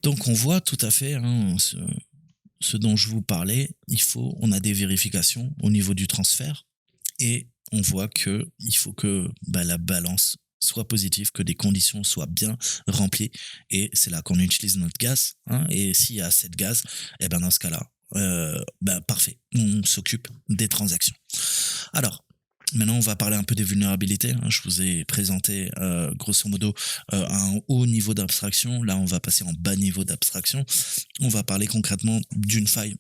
Donc on voit tout à fait, hein, ce dont je vous parlais. On a des vérifications au niveau du transfert et on voit que il faut que la balance soit positive, que des conditions soient bien remplies et c'est là qu'on utilise notre gaz, hein, et s'il y a assez de gaz, et ben dans ce cas-là, parfait, on s'occupe des transactions. Alors, maintenant, on va parler un peu des vulnérabilités, hein. Je vous ai présenté, grosso modo, un haut niveau d'abstraction. Là, on va passer en bas niveau d'abstraction. On va parler concrètement d'une faille,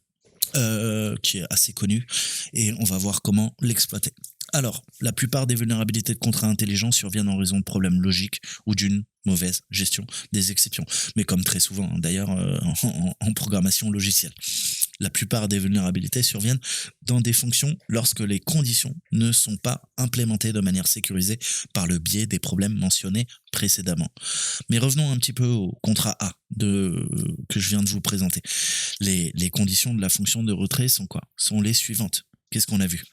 qui est assez connue et on va voir comment l'exploiter. Alors, la plupart des vulnérabilités de contrats intelligents surviennent en raison de problèmes logiques ou d'une mauvaise gestion des exceptions. Mais comme très souvent, hein, d'ailleurs, en programmation logicielle. La plupart des vulnérabilités surviennent dans des fonctions lorsque les conditions ne sont pas implémentées de manière sécurisée par le biais des problèmes mentionnés précédemment. Mais revenons un petit peu au contrat A que je viens de vous présenter. Les conditions de la fonction de retrait sont quoi? Sont les suivantes. Qu'est-ce qu'on a vu?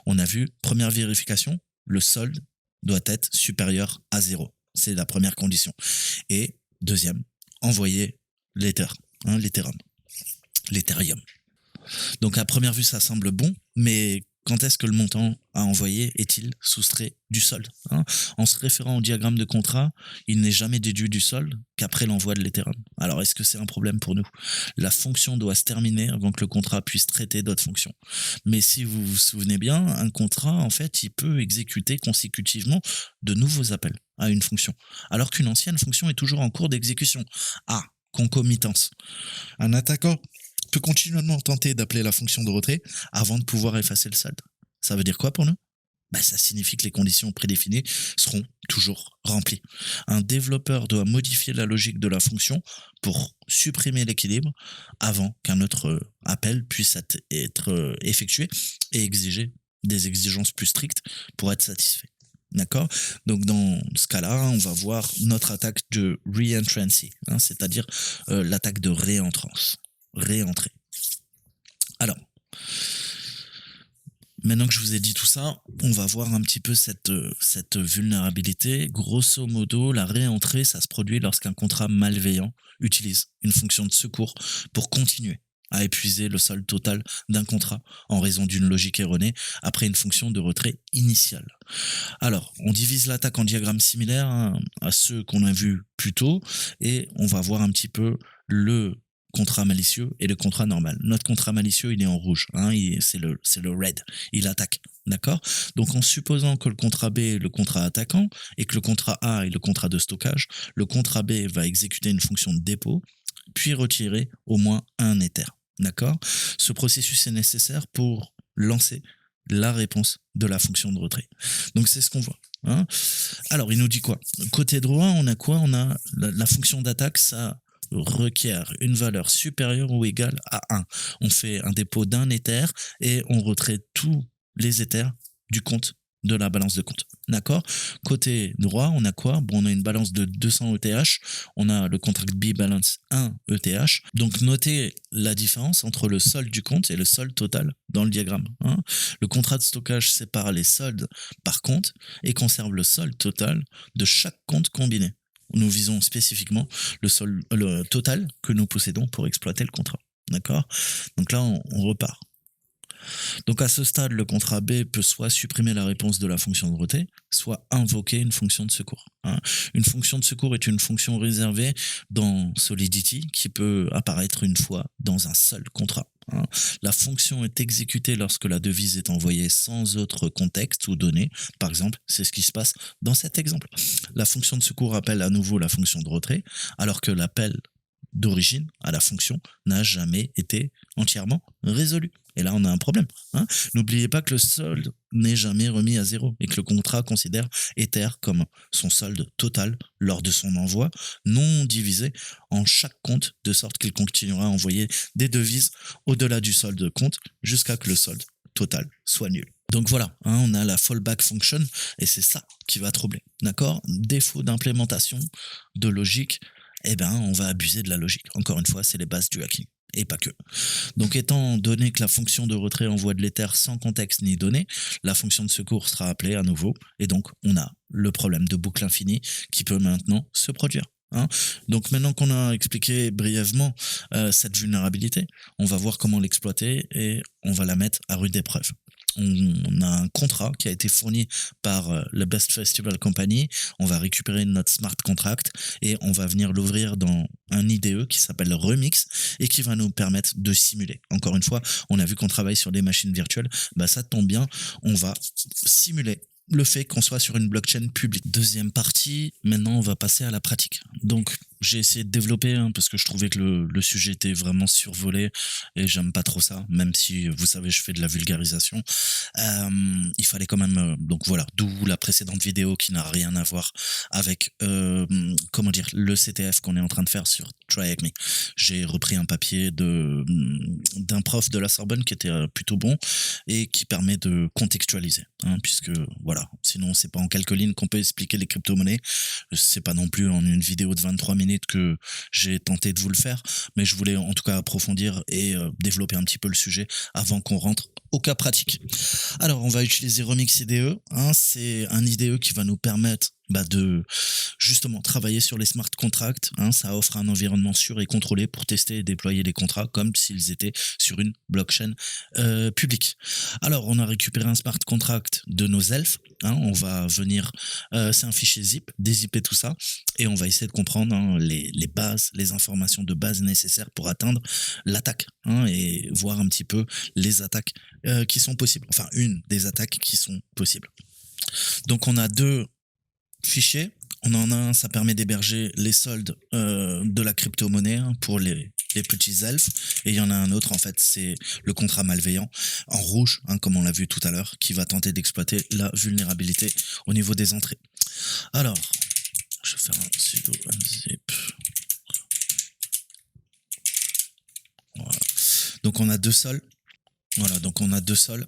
On a vu, première vérification, le solde doit être supérieur à 0. C'est la première condition. Et deuxième, envoyer l'Ether, hein, l'Ethereum. Donc à première vue, ça semble bon, mais quand est-ce que le montant à envoyer est-il soustrait du solde, hein? En se référant au diagramme de contrat, il n'est jamais déduit du solde qu'après l'envoi de l'Ethereum. Alors est-ce que c'est un problème pour nous? La fonction doit se terminer avant que le contrat puisse traiter d'autres fonctions. Mais si vous vous souvenez bien, un contrat, en fait, il peut exécuter consécutivement de nouveaux appels à une fonction, alors qu'une ancienne fonction est toujours en cours d'exécution. Ah, concomitance. Un attaquant peut continuellement tenter d'appeler la fonction de retrait avant de pouvoir effacer le solde. Ça veut dire quoi pour nous? Ça signifie que les conditions prédéfinies seront toujours remplies. Un développeur doit modifier la logique de la fonction pour supprimer l'équilibre avant qu'un autre appel puisse être effectué et exiger des exigences plus strictes pour être satisfait. D'accord? Donc dans ce cas-là, on va voir notre attaque de reentrancy, hein, c'est-à-dire l'attaque de réentrée. Alors, maintenant que je vous ai dit tout ça, on va voir un petit peu cette vulnérabilité. Grosso modo, la réentrée, ça se produit lorsqu'un contrat malveillant utilise une fonction de secours pour continuer à épuiser le solde total d'un contrat en raison d'une logique erronée après une fonction de retrait initiale. Alors, on divise l'attaque en diagrammes similaires, hein, à ceux qu'on a vus plus tôt et on va voir un petit peu le contrat malicieux et le contrat normal. Notre contrat malicieux, il est en rouge, hein, c'est le red, il attaque, d'accord? Donc en supposant que le contrat B est le contrat attaquant et que le contrat A est le contrat de stockage, le contrat B va exécuter une fonction de dépôt, puis retirer au moins un Ether, d'accord? Ce processus est nécessaire pour lancer la réponse de la fonction de retrait. Donc c'est ce qu'on voit, hein. Alors il nous dit quoi? Côté droit, on a quoi? On a la fonction d'attaque, ça requiert une valeur supérieure ou égale à 1. On fait un dépôt d'un Ether et on retrait tous les Ethers du compte de la balance de compte. D'accord? Côté droit, on a quoi? Bon, on a une balance de 200 ETH, on a le contract B balance 1 ETH. Donc notez la différence entre le solde du compte et le solde total dans le diagramme, hein. Le contrat de stockage sépare les soldes par compte et conserve le solde total de chaque compte combiné. Nous visons spécifiquement le total que nous possédons pour exploiter le contrat. D'accord? Donc là, on repart. Donc à ce stade, le contrat B peut soit supprimer la réponse de la fonction de retrait, soit invoquer une fonction de secours, hein. Une fonction de secours est une fonction réservée dans Solidity qui peut apparaître une fois dans un seul contrat, hein. La fonction est exécutée lorsque la devise est envoyée sans autre contexte ou données. Par exemple, c'est ce qui se passe dans cet exemple. La fonction de secours appelle à nouveau la fonction de retrait, alors que l'appel d'origine à la fonction n'a jamais été entièrement résolu. Et là, on a un problème, hein. N'oubliez pas que le solde n'est jamais remis à 0 et que le contrat considère Ether comme son solde total lors de son envoi, non divisé en chaque compte, de sorte qu'il continuera à envoyer des devises au-delà du solde de compte jusqu'à que le solde total soit nul. Donc voilà, hein, on a la fallback function et c'est ça qui va troubler. D'accord? Défaut d'implémentation de logique, on va abuser de la logique. Encore une fois, c'est les bases du hacking. Et pas que. Donc étant donné que la fonction de retrait envoie de l'Ether sans contexte ni données, la fonction de secours sera appelée à nouveau, et donc on a le problème de boucle infinie qui peut maintenant se produire. hein. Donc maintenant qu'on a expliqué brièvement cette vulnérabilité, on va voir comment l'exploiter et on va la mettre à rude épreuve. On a un contrat qui a été fourni par le Best Festival Company. On va récupérer notre smart contract et on va venir l'ouvrir dans un IDE qui s'appelle Remix et qui va nous permettre de simuler. Encore une fois, on a vu qu'on travaille sur des machines virtuelles. Bah, ça tombe bien, on va simuler le fait qu'on soit sur une blockchain publique. Deuxième partie, maintenant on va passer à la pratique. Donc j'ai essayé de développer parce que je trouvais que le sujet était vraiment survolé et j'aime pas trop ça, même si vous savez je fais de la vulgarisation. Il fallait quand même donc voilà, d'où la précédente vidéo qui n'a rien à voir avec comment dire le CTF qu'on est en train de faire sur Try Avec Me. J'ai repris un papier d'un prof de la Sorbonne qui était plutôt bon et qui permet de contextualiser, puisque voilà, sinon c'est pas en quelques lignes qu'on peut expliquer les crypto-monnaies. C'est pas non plus en une vidéo de 23 minutes que j'ai tenté de vous le faire, mais je voulais en tout cas approfondir et développer un petit peu le sujet avant qu'on rentre au cas pratique. Alors on va utiliser Remix IDE, c'est un IDE qui va nous permettre de justement travailler sur les smart contracts. Ça offre un environnement sûr et contrôlé pour tester et déployer les contrats comme s'ils étaient sur une blockchain publique. Alors on a récupéré un smart contract de nos elfes. On va venir, c'est un fichier zip, dézipper tout ça et on va essayer de comprendre les bases, les informations de base nécessaires pour atteindre l'attaque et voir un petit peu les attaques qui sont possibles. Enfin, une des attaques qui sont possibles. Donc on a deux fichiers. On en a un, ça permet d'héberger les soldes de la crypto-monnaie pour les petits elfes. Et il y en a un autre, en fait, c'est le contrat malveillant, en rouge, comme on l'a vu tout à l'heure, qui va tenter d'exploiter la vulnérabilité au niveau des entrées. Alors, je vais faire un sudo unzip. Voilà. Donc on a deux sols. Voilà, donc on a deux sols.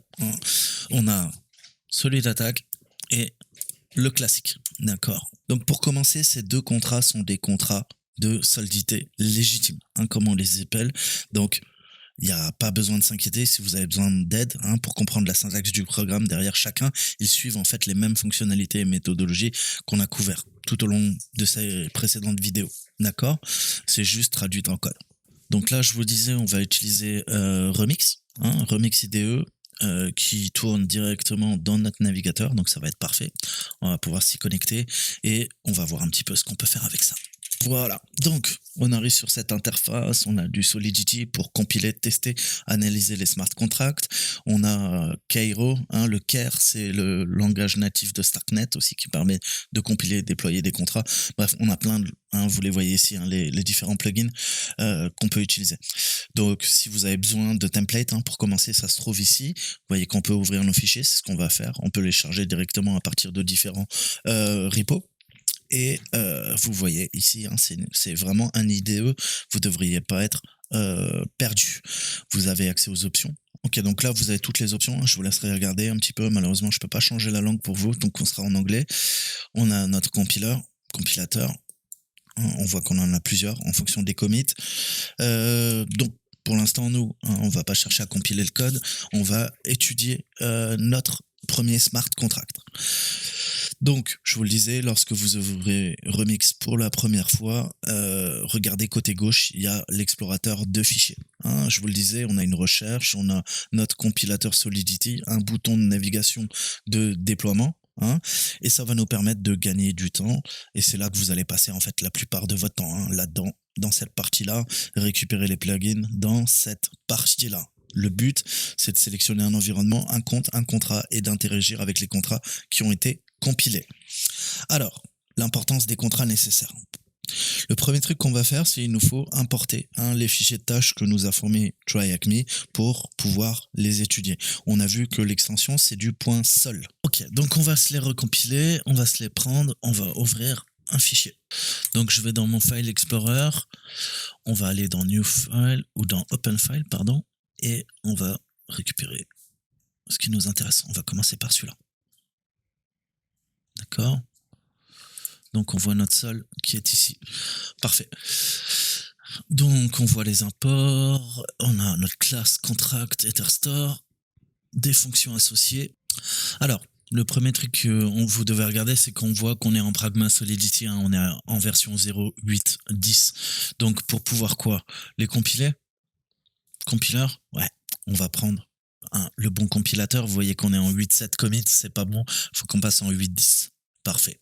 On a celui d'attaque et le classique, d'accord. Donc pour commencer, ces deux contrats sont des contrats de solidité légitime, comme on les appelle. Donc il n'y a pas besoin de s'inquiéter si vous avez besoin d'aide pour comprendre la syntaxe du programme derrière chacun. Ils suivent en fait les mêmes fonctionnalités et méthodologies qu'on a couvert tout au long de ces précédentes vidéos, d'accord. C'est juste traduit en code. Donc là, je vous disais, on va utiliser Remix, Remix IDE. Qui tourne directement dans notre navigateur, donc ça va être parfait. On va pouvoir s'y connecter et on va voir un petit peu ce qu'on peut faire avec ça. Voilà, donc on arrive sur cette interface, on a du Solidity pour compiler, tester, analyser les smart contracts. On a Cairo, le CAIR, c'est le langage natif de Starknet aussi qui permet de compiler, déployer des contrats. Bref, on a plein de, vous les voyez ici, les différents plugins qu'on peut utiliser. Donc si vous avez besoin de templates pour commencer, ça se trouve ici. Vous voyez qu'on peut ouvrir nos fichiers, c'est ce qu'on va faire. On peut les charger directement à partir de différents repos. Et vous voyez ici, c'est vraiment un IDE, vous ne devriez pas être perdu. Vous avez accès aux options. Ok, donc là, vous avez toutes les options. Je vous laisserai regarder un petit peu. Malheureusement, je ne peux pas changer la langue pour vous, donc on sera en anglais. On a notre compilateur. On voit qu'on en a plusieurs en fonction des commits. Donc, pour l'instant, nous, on ne va pas chercher à compiler le code. On va étudier notre premier smart contract. Donc, je vous le disais, lorsque vous ouvrez Remix pour la première fois, regardez côté gauche, il y a l'explorateur de fichiers. Je vous le disais, on a une recherche, on a notre compilateur Solidity, un bouton de navigation de déploiement. Et ça va nous permettre de gagner du temps. Et c'est là que vous allez passer en fait la plupart de votre temps, là-dedans, dans cette partie-là, récupérer les plugins dans cette partie-là. Le but, c'est de sélectionner un environnement, un compte, un contrat et d'interagir avec les contrats qui ont été compilés. Alors, l'importance des contrats nécessaires. Le premier truc qu'on va faire, c'est qu'il nous faut importer les fichiers de tâches que nous a fournis Try Avec Me pour pouvoir les étudier. On a vu que l'extension, c'est du .sol. Ok, donc on va se les recompiler, on va se les prendre, on va ouvrir un fichier. Donc je vais dans mon File Explorer, on va aller dans New File ou dans Open File, pardon, et on va récupérer ce qui nous intéresse. On va commencer par celui-là. D'accord ? Donc on voit notre sol qui est ici. Parfait. Donc on voit les imports, on a notre classe contract EtherStore, des fonctions associées. Alors, Le premier truc que vous devez regarder, c'est qu'on voit qu'on est en Pragma Solidity, hein, on est en version 0.8.10. Donc pour pouvoir quoi? Les compiler? Compiler? Ouais, on va prendre le bon compilateur. Vous voyez qu'on est en 8.7 commit, c'est pas bon. Faut qu'on passe en 8.10. Parfait.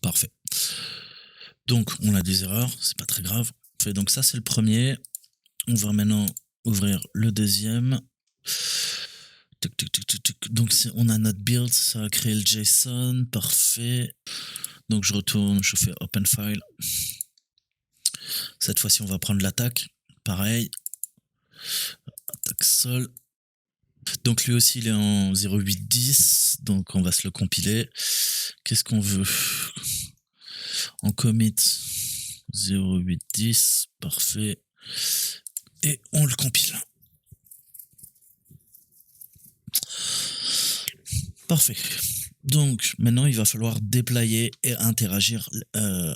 Parfait. Donc on a des erreurs, c'est pas très grave. Donc ça c'est le premier. On va maintenant ouvrir le deuxième. Donc on a notre build, ça a créé le JSON, parfait. Donc je retourne, je fais open file. Cette fois-ci on va prendre l'attaque, pareil. Attaque sol. Donc lui aussi il est en 0.8.10, donc on va se le compiler. Qu'est-ce qu'on veut? En commit 0.8.10, parfait. Et on le compile. Parfait. Donc maintenant il va falloir déployer et interagir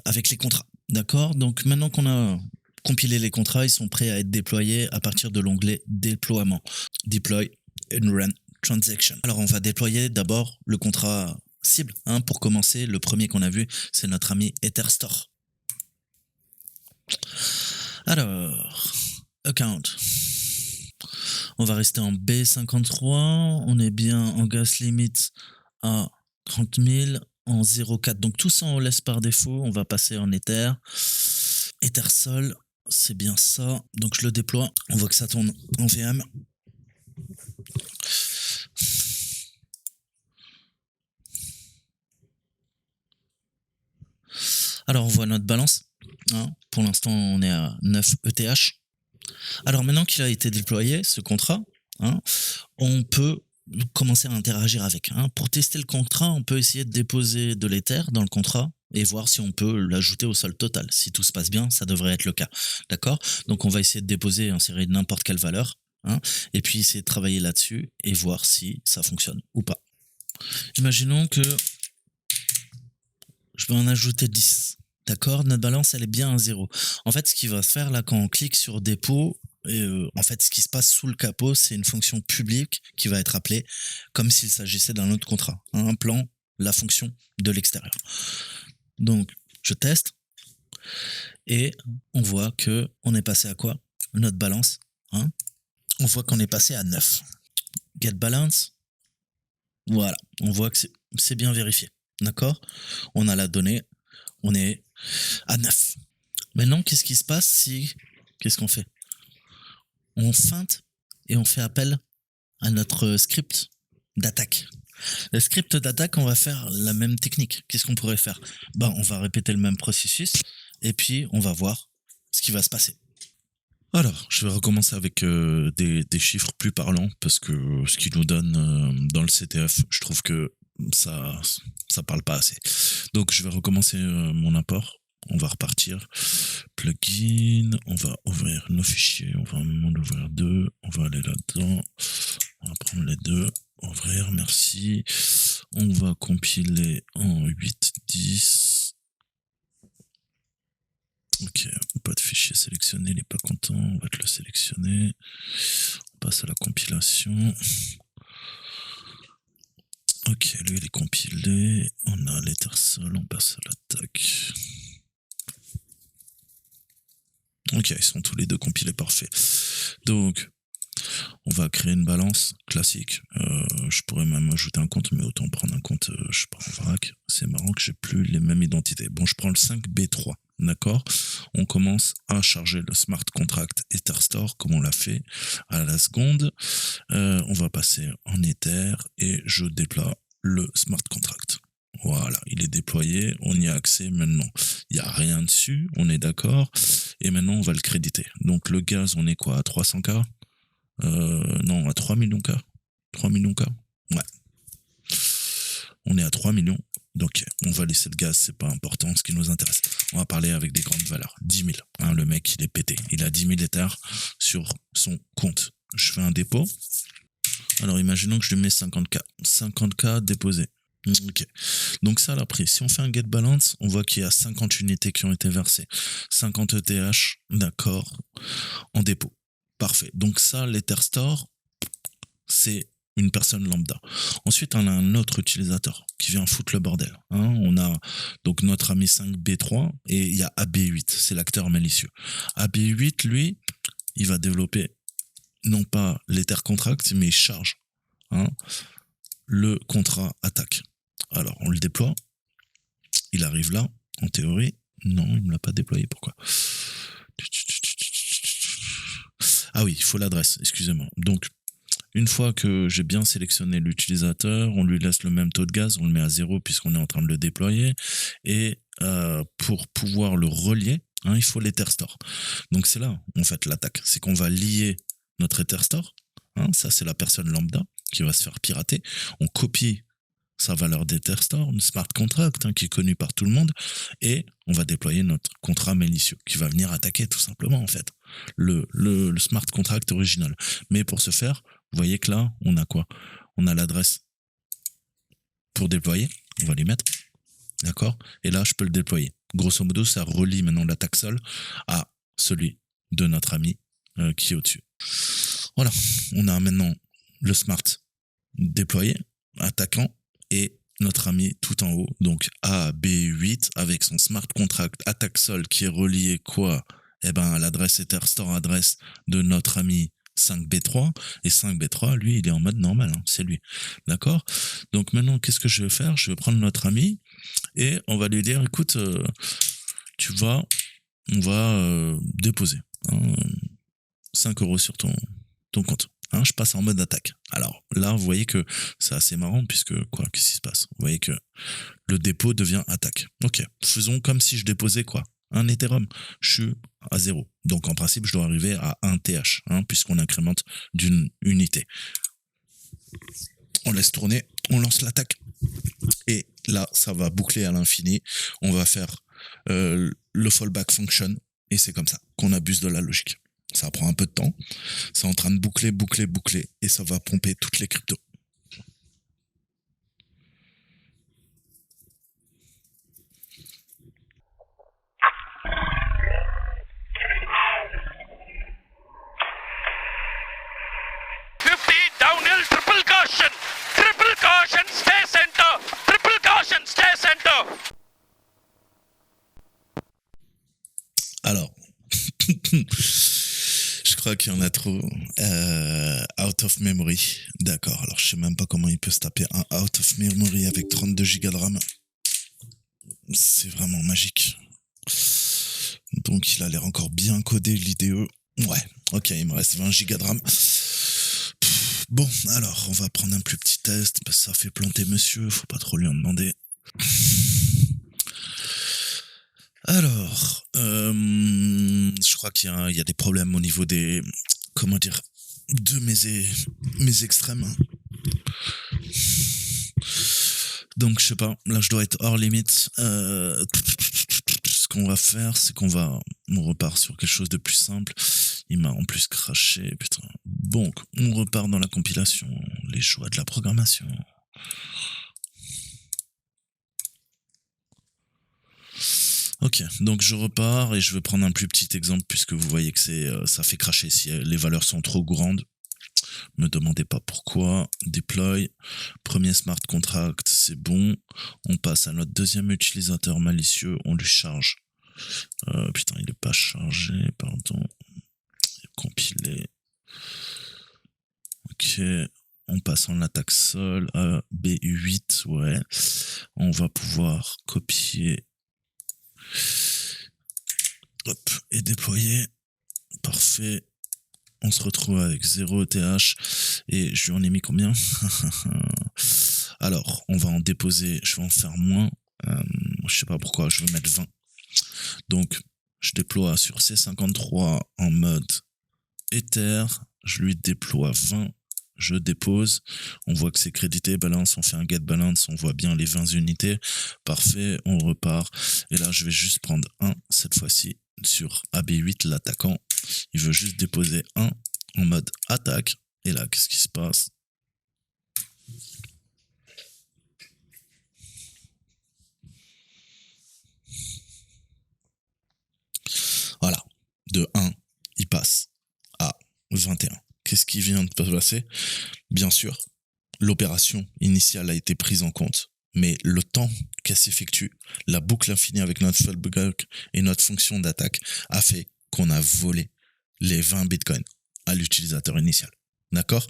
avec les contrats. D'accord? Donc maintenant qu'on a compilé les contrats, ils sont prêts à être déployés à partir de l'onglet déploiement. Deploy and run transaction. Alors on va déployer d'abord le contrat cible. Hein, pour commencer, le premier qu'on a vu, c'est notre ami EtherStore. Alors, account. On va rester en B53. On est bien en gas limit à 30 000 en 0.4. Donc tout ça on laisse par défaut. On va passer en Ether. Ether sol, c'est bien ça. Donc je le déploie. On voit que ça tourne en VM. Alors on voit notre balance. Hein. Pour l'instant on est à 9 ETH. Alors maintenant qu'il a été déployé, ce contrat, hein, on peut commencer à interagir avec. Hein. Pour tester le contrat, on peut essayer de déposer de l'Ether dans le contrat et voir si on peut l'ajouter au solde total. Si tout se passe bien, ça devrait être le cas. D'accord? Donc on va essayer de déposer, insérer n'importe quelle valeur, hein, et puis essayer de travailler là-dessus et voir si ça fonctionne ou pas. Imaginons que je vais en ajouter 10. D'accord? Notre balance, elle est bien à 0. En fait, ce qui va se faire là, quand on clique sur dépôt, en fait, ce qui se passe sous le capot, c'est une fonction publique qui va être appelée comme s'il s'agissait d'un autre contrat. Un plan, la fonction de l'extérieur. Donc, je teste et on voit que on est passé à quoi? Notre balance. Hein, on voit qu'on est passé à 9. Get balance. Voilà. On voit que c'est bien vérifié. D'accord? On a la donnée. On est à 9. Maintenant, qu'est-ce qui se passe si... Qu'est-ce qu'on fait? On feinte et on fait appel à notre script d'attaque. Le script d'attaque, on va faire la même technique. Qu'est-ce qu'on pourrait faire? On va répéter le même processus et puis on va voir ce qui va se passer. Alors, je vais recommencer avec des chiffres plus parlants parce que ce qu'il nous donne dans le CTF, je trouve que ça parle pas assez. Donc, je vais recommencer mon import. On va repartir. Plugin, on va ouvrir nos fichiers. On va en ouvrir 2. On va aller là-dedans. On va prendre les 2. Ouvrir, merci. On va compiler en 8.10. Ok, pas de fichier sélectionné, il n'est pas content. On va te le sélectionner. On passe à la compilation. Ok, lui il est compilé. On a l'EtherSol, on passe à l'attaque. Ok, ils sont tous les deux compilés, parfait. Donc, on va créer une balance classique. Je pourrais même ajouter un compte, mais autant prendre un compte, je sais pas, en vrac. C'est marrant que j'ai plus les mêmes identités. Bon, je prends le 5B3, d'accord? On commence à charger le smart contract EtherStore, comme on l'a fait à la seconde. On va passer en Ether et je déploie le smart contract. Voilà, il est déployé, on y a accès maintenant. Il n'y a rien dessus, on est d'accord. Et maintenant, on va le créditer. Donc, le gaz, on est quoi, à 300K? Non, à 3 millions K. 3 millions K? Ouais. On est à 3 millions. Donc, on va laisser le gaz, c'est pas important, ce qui nous intéresse. On va parler avec des grandes valeurs. 10 000. Hein, le mec, il est pété. Il a 10 000 hectares sur son compte. Je fais un dépôt. Alors, imaginons que je lui mets 50K. 50K déposé. Ok. Donc ça, l'a pris. Si on fait un get balance, on voit qu'il y a 50 unités qui ont été versées. 50 ETH, d'accord, en dépôt. Parfait. Donc ça, l'EtherStore, c'est une personne lambda. Ensuite, on a un autre utilisateur qui vient foutre le bordel. Hein. On a donc notre ami 5B3 et il y a AB8, c'est l'acteur malicieux. AB8, lui, il va développer non pas l'Ether Contract, mais il charge le contrat attaque. Alors, on le déploie. Il arrive là, en théorie. Non, il ne me l'a pas déployé. Pourquoi? Ah oui, il faut l'adresse, excusez-moi. Donc, une fois que j'ai bien sélectionné l'utilisateur, on lui laisse le même taux de gaz, on le met à 0 puisqu'on est en train de le déployer. Et pour pouvoir le relier, il faut l'Etherstore. Donc c'est là, en fait, l'attaque. C'est qu'on va lier notre Etherstore. Ça, c'est la personne lambda qui va se faire pirater. On copie sa valeur d'Etherstore, une smart contract qui est connue par tout le monde, et on va déployer notre contrat malicieux qui va venir attaquer tout simplement, en fait, le smart contract original. Mais pour ce faire, vous voyez que là, on a quoi? On a l'adresse pour déployer, on va les mettre, d'accord? Et là, je peux le déployer. Grosso modo, ça relie maintenant l'attaque seule à celui de notre ami qui est au-dessus. Voilà, on a maintenant le smart déployé, attaquant, et notre ami tout en haut, donc AB8 avec son smart contract attaque sol qui est relié quoi? Eh ben à l'adresse Etherstore adresse de notre ami 5B3, et 5B3 lui il est en mode normal, c'est lui, d'accord? Donc maintenant qu'est-ce que je vais faire? Je vais prendre notre ami et on va lui dire écoute, on va déposer 5 euros sur ton compte. Je passe en mode attaque. Alors là, vous voyez que c'est assez marrant puisque, qu'est-ce qui se passe? Vous voyez que le dépôt devient attaque. Ok, faisons comme si je déposais un Ethereum. Je suis à 0. Donc en principe, je dois arriver à 1 TH, puisqu'on incrémente d'une unité. On laisse tourner, on lance l'attaque. Et là, ça va boucler à l'infini. On va faire le fallback function. Et c'est comme ça qu'on abuse de la logique. Ça prend un peu de temps. C'est en train de boucler. Et ça va pomper toutes les cryptos. Downhill, triple caution, stay center, triple caution, stay center. Alors, je crois qu'il y en a trop. Out of memory. D'accord, alors je sais même pas comment il peut se taper un out of memory avec 32 Go de RAM. C'est vraiment magique. Donc il a l'air encore bien codé l'IDE. Ouais, ok, il me reste 20 Go de RAM. Bon, alors, on va prendre un plus petit test, parce que ça fait planter monsieur, faut pas trop lui en demander. Alors, je crois qu'il y a des problèmes au niveau des, de mes extrêmes. Donc, je sais pas, là, je dois être hors limite. Ce qu'on va faire, c'est on repart sur quelque chose de plus simple. Il m'a en plus craché, putain. Bon, on repart dans la compilation, les choix de la programmation. Ok, donc je repars et je vais prendre un plus petit exemple puisque vous voyez que ça fait cracher si les valeurs sont trop grandes. Me demandez pas pourquoi. Deploy, premier smart contract, c'est bon. On passe à notre deuxième utilisateur malicieux, on lui charge. Putain, il est pas chargé, pardon. Compiler. Ok, on passe en attaque sol à B8, ouais. On va pouvoir copier. Hop, et déployer. Parfait. On se retrouve avec 0 ETH. Et je lui en ai mis combien? Alors, on va en déposer, je vais en faire moins. Je sais pas pourquoi, je vais mettre 20. Donc, je déploie sur C53 en mode Ether. Je lui déploie 20. Je dépose, on voit que c'est crédité, balance, on fait un get balance, on voit bien les 20 unités, parfait, on repart, et là je vais juste prendre 1, cette fois-ci, sur AB8, l'attaquant, il veut juste déposer 1 en mode attaque, et là qu'est-ce qui se passe? Voilà, de 1, il passe à 21. Qu'est-ce qui vient de se passer? Bien sûr, l'opération initiale a été prise en compte, mais le temps qu'elle s'effectue, la boucle infinie avec notre fallback et notre fonction d'attaque a fait qu'on a volé les 20 bitcoins à l'utilisateur initial. D'accord?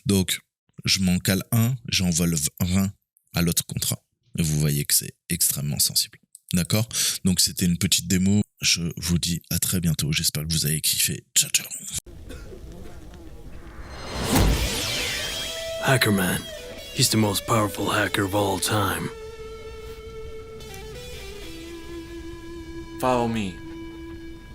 Donc, je m'en cale un, j'en vole 20 à l'autre contrat. Et vous voyez que c'est extrêmement sensible. D'accord? Donc, c'était une petite démo. Je vous dis à très bientôt. J'espère que vous avez kiffé. Ciao, ciao. Hackerman. He's the most powerful hacker of all time. Follow me.